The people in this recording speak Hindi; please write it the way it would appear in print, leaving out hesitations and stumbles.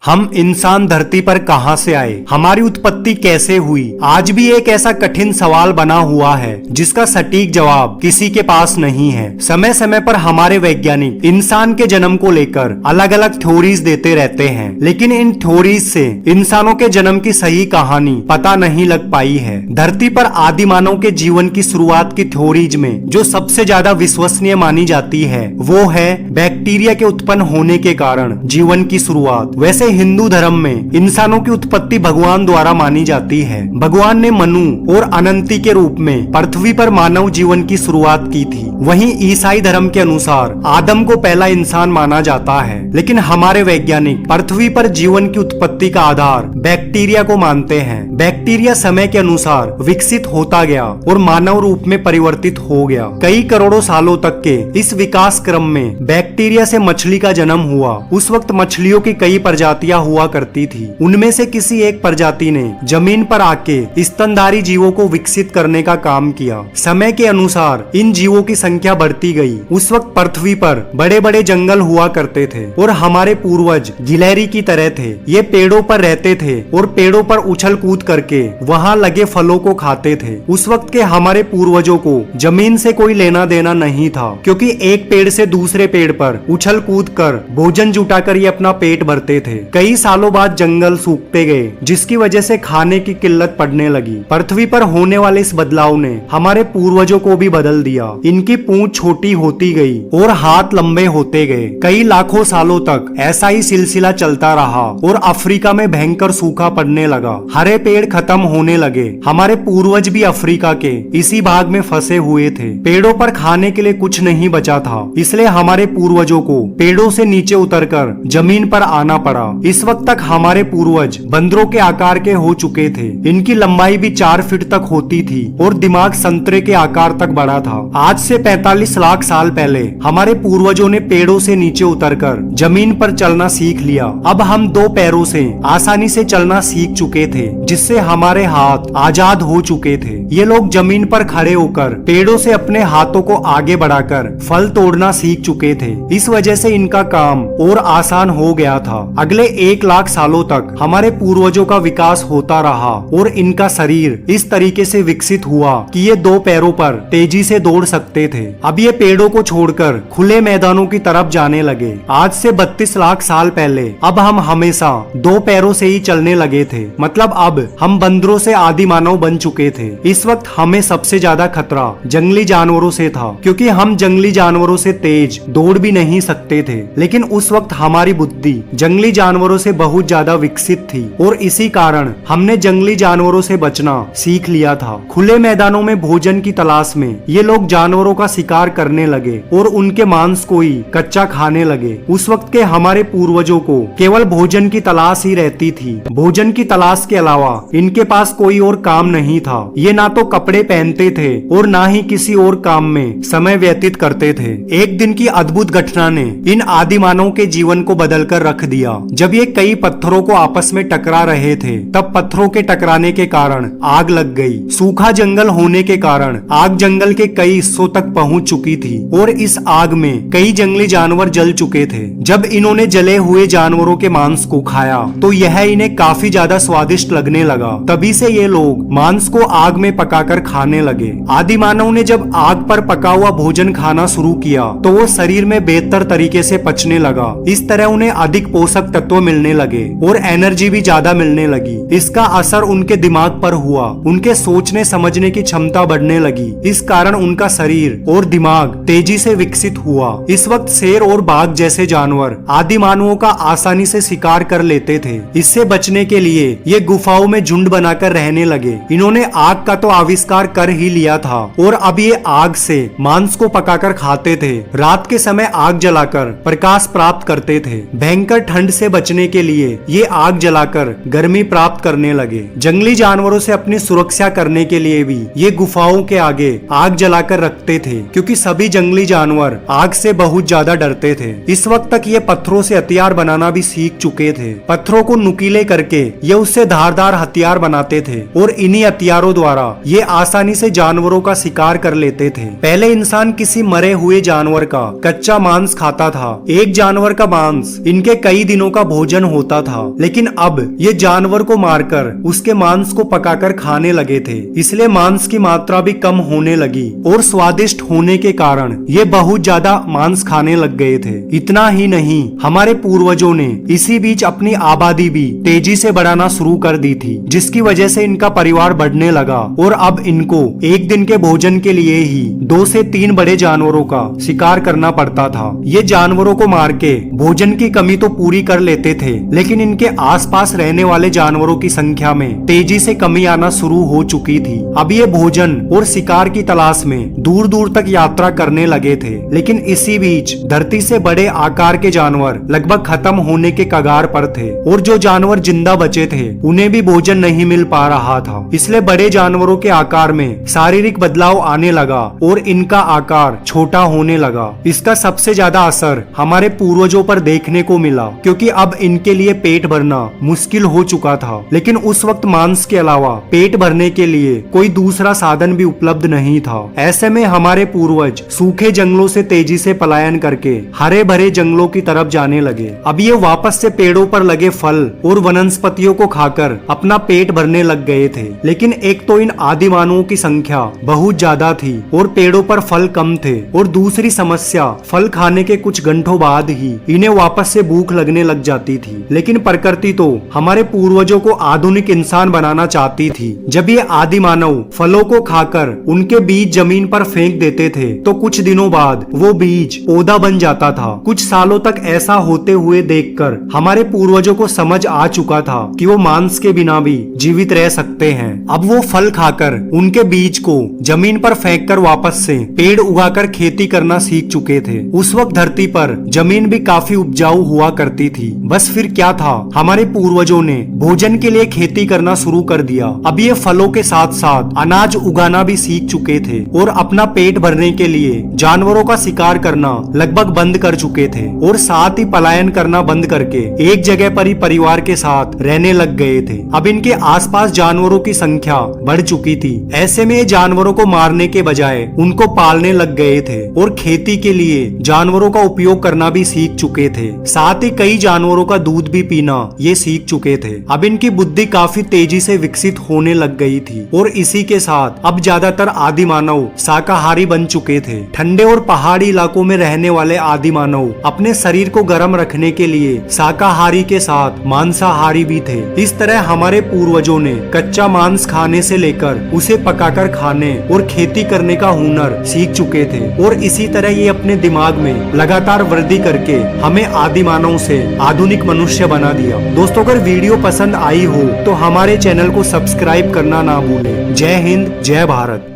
हम इंसान धरती पर कहां से आए, हमारी उत्पत्ति कैसे हुई, आज भी एक ऐसा कठिन सवाल बना हुआ है जिसका सटीक जवाब किसी के पास नहीं है। समय समय पर हमारे वैज्ञानिक इंसान के जन्म को लेकर अलग अलग थ्योरीज देते रहते हैं, लेकिन इन थ्योरीज से इंसानों के जन्म की सही कहानी पता नहीं लग पाई है। धरती पर आदि मानव के जीवन की शुरुआत की थ्योरीज में जो सबसे ज्यादा विश्वसनीय मानी जाती है वो है बैक्टीरिया के उत्पन्न होने के कारण जीवन की शुरुआत। वैसे हिंदू धर्म में इंसानों की उत्पत्ति भगवान द्वारा मानी जाती है। भगवान ने मनु और अनंती के रूप में पृथ्वी पर मानव जीवन की शुरुआत की थी। वहीं ईसाई धर्म के अनुसार आदम को पहला इंसान माना जाता है, लेकिन हमारे वैज्ञानिक पृथ्वी पर जीवन की उत्पत्ति का आधार बैक्टीरिया को मानते हैं। बैक्टीरिया समय के अनुसार विकसित होता गया और मानव रूप में परिवर्तित हो गया। कई करोड़ों सालों तक के इस विकास क्रम में बैक्टीरिया से मछली का जन्म हुआ। उस वक्त मछलियों की कई प्रजातियां हुआ करती थी। उनमें से किसी एक प्रजाति ने जमीन पर आके स्तनधारी जीवों को विकसित करने का काम किया। समय के अनुसार इन जीवों की संख्या बढ़ती गई। उस वक्त पृथ्वी पर बड़े बड़े जंगल हुआ करते थे और हमारे पूर्वज गिलहरी की तरह थे। ये पेड़ों पर रहते थे और पेड़ों पर उछल कूद करके वहाँ लगे फलों को खाते थे। उस वक्त के हमारे पूर्वजों को जमीन से कोई लेना देना नहीं था, क्योंकि एक पेड़ से दूसरे पेड़ पर उछल कूद कर भोजन जुटाकर ये अपना पेट भरते थे। कई सालों बाद जंगल सूखते गए, जिसकी वजह से खाने की किल्लत पड़ने लगी। पृथ्वी पर होने वाले इस बदलाव ने हमारे पूर्वजों को भी बदल दिया। इनकी पूंछ छोटी होती गई और हाथ लंबे होते गए। कई लाखों सालों तक ऐसा ही सिलसिला चलता रहा और अफ्रीका में भयंकर सूखा पड़ने लगा। हरे पेड़ खत्म होने लगे। हमारे पूर्वज भी अफ्रीका के इसी भाग में फंसे हुए थे। पेड़ों पर खाने के लिए कुछ नहीं बचा था, इसलिए हमारे पूर्वजों को पेड़ों से नीचे उतरकर जमीन पर आना पड़ा। इस वक्त तक हमारे पूर्वज बंदरों के आकार के हो चुके थे। इनकी लंबाई भी 4 फीट तक होती थी और दिमाग संतरे के आकार तक बड़ा था। आज से 45 लाख साल पहले हमारे पूर्वजों ने पेड़ों से नीचे उतरकर जमीन पर चलना सीख लिया। अब हम 2 पैरों से आसानी से चलना सीख चुके थे, जिससे हमारे हाथ आजाद हो चुके थे। ये लोग जमीन पर खड़े होकर पेड़ों से अपने हाथों को आगे बढ़ाकर फल तोड़ना सीख चुके थे। इस वजह से इनका काम और आसान हो गया था। अगले 1 लाख सालों तक हमारे पूर्वजों का विकास होता रहा और इनका शरीर इस तरीके से विकसित हुआ कि ये 2 पैरों पर तेजी से दौड़ सकते थे। अब ये पेड़ों को छोड़कर खुले मैदानों की तरफ जाने लगे। आज से 32 लाख साल पहले अब हम हमेशा 2 पैरों से ही चलने लगे थे। मतलब अब हम बंदरों से आदि मानव बन चुके थे। इस वक्त हमें सबसे ज्यादा खतरा जंगली जानवरों से था, क्योंकि हम जंगली जानवरों से तेज दौड़ भी नहीं सकते थे। लेकिन उस वक्त हमारी बुद्धि जंगली जानवरों से बहुत ज्यादा विकसित थी और इसी कारण हमने जंगली जानवरों से बचना सीख लिया था। खुले मैदानों में भोजन की तलाश में ये लोग जानवरों का शिकार करने लगे और उनके मांस को ही कच्चा खाने लगे। उस वक्त के हमारे पूर्वजों को केवल भोजन की तलाश ही रहती थी। भोजन की तलाश के अलावा इनके पास कोई और काम नहीं था। ये ना तो कपड़े पहनते थे और ना ही किसी और काम में समय व्यतीत करते थे। एक दिन की अद्भुत घटना ने इन आदि मानव के जीवन को बदलकर रख दिया। जब ये कई पत्थरों को आपस में टकरा रहे थे, तब पत्थरों के टकराने के कारण आग लग गई। सूखा जंगल होने के कारण आग जंगल के कई हिस्सों तक पहुंच चुकी थी और इस आग में कई जंगली जानवर जल चुके थे। जब इन्होंने जले हुए जानवरों के मांस को खाया तो यह इन्हें काफी ज्यादा स्वादिष्ट लगने लगा। तभी से ये लोग मांस को आग में पकाकर खाने लगे। आदि मानव ने जब आग पर पका हुआ भोजन खाना शुरू किया तो वो शरीर में बेहतर तरीके से पचने लगा। इस तरह उन्हें अधिक पोषक तत्व मिलने लगे और एनर्जी भी ज्यादा मिलने लगी। इसका असर उनके दिमाग पर हुआ। उनके सोचने समझने की क्षमता बढ़ने लगी। इस कारण उनका शरीर और दिमाग तेजी से विकसित हुआ। इस वक्त शेर और बाघ जैसे जानवर आदि मानवों का आसानी से शिकार कर लेते थे। इससे बचने के लिए ये गुफाओं में झुंड बनाकर रहने लगे। इन्होंने आग का तो आविष्कार कर ही लिया था और अब ये आग से मांस को पकाकर खाते थे। रात के समय आग जलाकर प्रकाश प्राप्त करते थे। भयंकर ठंड से बचने के लिए ये आग जलाकर गर्मी प्राप्त करने लगे। जंगली जानवरों से अपनी सुरक्षा करने के लिए भी ये गुफाओं के आगे आग जलाकर रखते थे, क्योंकि सभी जंगली जानवर आग से बहुत ज्यादा डरते थे। इस वक्त तक ये पत्थरों से हथियार बनाना भी सीख चुके थे। पत्थरों को नुकीले करके ये उससे धारदार हथियार बनाते थे और इन्हीं हथियारों द्वारा ये आसानी से जानवरों का शिकार कर लेते थे। पहले इंसान किसी मरे हुए जानवर का कच्चा मांस खाता था। एक जानवर का मांस इनके कई दिनों का भोजन होता था, लेकिन अब ये जानवर को मारकर उसके मांस को पकाकर खाने लगे थे। इसलिए मांस की मात्रा भी कम होने लगी और स्वादिष्ट होने के कारण ये बहुत ज्यादा मांस खाने लग गए थे। इतना ही नहीं, हमारे पूर्वजों ने इसी बीच अपनी आबादी भी तेजी से बढ़ाना शुरू कर दी थी, जिसकी वजह से इनका परिवार बढ़ने लगा और अब इनको एक दिन के भोजन के लिए ही 2 से 3 बड़े जानवरों का शिकार करना पड़ता था। ये जानवरों को मार के भोजन की कमी तो पूरी कर लेते थे, लेकिन इनके आसपास रहने वाले जानवरों की संख्या में तेजी से कमी आना शुरू हो चुकी थी। अब ये भोजन और शिकार की तलाश में दूर दूर तक यात्रा करने लगे थे, लेकिन इसी बीच धरती से बड़े आकार के जानवर लगभग खत्म होने के कगार पर थे और जो जानवर जिंदा बचे थे उन्हें भी भोजन नहीं मिल पा रहा था। इसलिए बड़े जानवरों के आकार में शारीरिक बदलाव आने लगा और इनका आकार छोटा होने लगा। इसका सबसे ज्यादा असर हमारे पूर्वजों पर देखने को मिला, क्योंकि अब इनके लिए पेट भरना मुश्किल हो चुका था। लेकिन उस वक्त मांस के अलावा पेट भरने के लिए कोई दूसरा साधन भी उपलब्ध नहीं था। ऐसे में हमारे पूर्वज सूखे जंगलों से तेजी से पलायन करके हरे भरे जंगलों की तरफ जाने लगे। अब ये वापस से पेड़ों पर लगे फल और वनस्पतियों को खाकर अपना पेट भरने लग गए थे। लेकिन एक तो इन आदि मानवों की संख्या बहुत ज्यादा थी और पेड़ों पर फल कम थे, और दूसरी समस्या फल खाने के कुछ घंटों बाद ही इन्हें वापस से भूख लगने लग जाती थी। लेकिन प्रकृति तो हमारे पूर्वजों को आधुनिक इंसान बनाना चाहती थी। जब ये आदि मानव फलों को खाकर उनके बीज जमीन पर फेंक देते थे तो कुछ दिनों बाद वो बीज पौधा बन जाता था। कुछ सालों तक ऐसा होते हुए देखकर हमारे पूर्वजों को समझ आ चुका था कि वो मांस के बिना भी जीवित रह सकते हैं। अब वो फल खाकर उनके बीज को जमीन पर फेंककर वापस से पेड़ उगाकर खेती करना सीख चुके थे। उस वक्त धरती पर जमीन भी काफी उपजाऊ हुआ करती थी। बस फिर क्या था, हमारे पूर्वजों ने भोजन के लिए खेती करना शुरू कर दिया। अब ये फलों के साथ साथ अनाज उगाना भी सीख चुके थे और अपना पेट भरने के लिए जानवरों का शिकार करना लगभग बंद कर चुके थे और साथ ही पलायन करना बंद करके एक जगह पर ही परिवार के साथ रहने लग गए थे। अब इनके आसपास जानवरों की संख्या बढ़ चुकी थी। ऐसे में जानवरों को मारने के बजाय उनको पालने लग गए थे और खेती के लिए जानवरों का उपयोग करना भी सीख चुके थे। साथ ही कई जानवरों का दूध भी पीना ये सीख चुके थे। अब इनकी बुद्धि काफी तेजी से विकसित होने लग गई थी और इसी के साथ अब ज्यादातर आदि मानव शाकाहारी बन चुके थे। ठंडे और पहाड़ी इलाकों में रहने वाले आदि मानव अपने शरीर को गर्म रखने के लिए शाकाहारी के साथ मांसाहारी भी थे। इस तरह हमारे पूर्वजों ने कच्चा मांस खाने से लेकर उसे पकाकर खाने और खेती करने का हुनर सीख चुके थे और इसी तरह ये अपने दिमाग में लगातार वृद्धि करके हमें आदि मानव से आधुनिक मनुष्य बना दिया। दोस्तों, अगर वीडियो पसंद आई हो तो हमारे चैनल को सब्सक्राइब करना ना भूलें। जय हिंद, जय भारत।